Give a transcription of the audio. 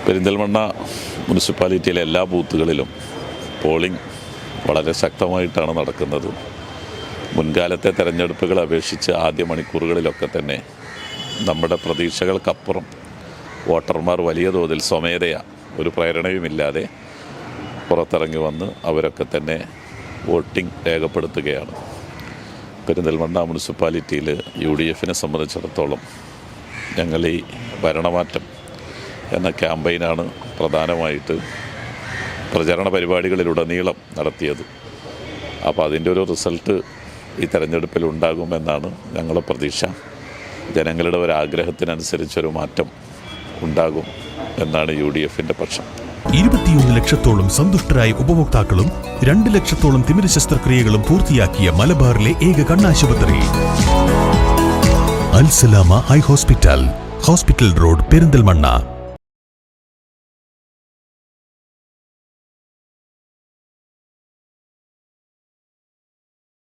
പെരിന്തൽമണ്ണ മുനിസിപ്പാലിറ്റിയിലെ എല്ലാ ബൂത്തുകളിലും പോളിംഗ് വളരെ ശക്തമായിട്ടാണ് നടക്കുന്നത്. മുൻകാലത്തെ തെരഞ്ഞെടുപ്പുകളെ അപേക്ഷിച്ച് ആദ്യ മണിക്കൂറുകളിലൊക്കെ തന്നെ നമ്മുടെ പ്രതീക്ഷകൾക്കപ്പുറം വോട്ടർമാർ വലിയ തോതിൽ സ്വമേധയാ ഒരു പ്രേരണയുമില്ലാതെ പുറത്തിറങ്ങി വന്ന് അവരൊക്കെ തന്നെ വോട്ടിംഗ് രേഖപ്പെടുത്തുകയാണ്. പെരിന്തൽമണ്ണ മുനിസിപ്പാലിറ്റിയിൽ UDFനെ സംബന്ധിച്ചിടത്തോളം ഞങ്ങൾ ഈ ഭരണമാറ്റം എന്ന ക്യാമ്പയിനാണ് പ്രധാനമായിട്ട് പ്രചരണ പരിപാടികളിലുടനീളം നടത്തിയത്. അപ്പോൾ അതിൻ്റെ ഒരു റിസൾട്ട് ഈ തെരഞ്ഞെടുപ്പിൽ ഉണ്ടാകുമെന്നാണ് ഞങ്ങളുടെ പ്രതീക്ഷ. ജനങ്ങളുടെ ഒരു ആഗ്രഹത്തിനനുസരിച്ചൊരു മാറ്റം ഉണ്ടാകും എന്നാണ് UDFൻ്റെ പക്ഷം. 21 ലക്ഷത്തോളം സന്തുഷ്ടരായ ഉപഭോക്താക്കളും 2 ലക്ഷത്തോളം തിമിര ശസ്ത്രക്രിയകളും പൂർത്തിയാക്കിയ മലബാറിലെ ഏക കണ്ണാശുപത്രി Al Salama eye hospital, hospital road, Perinthalmanna.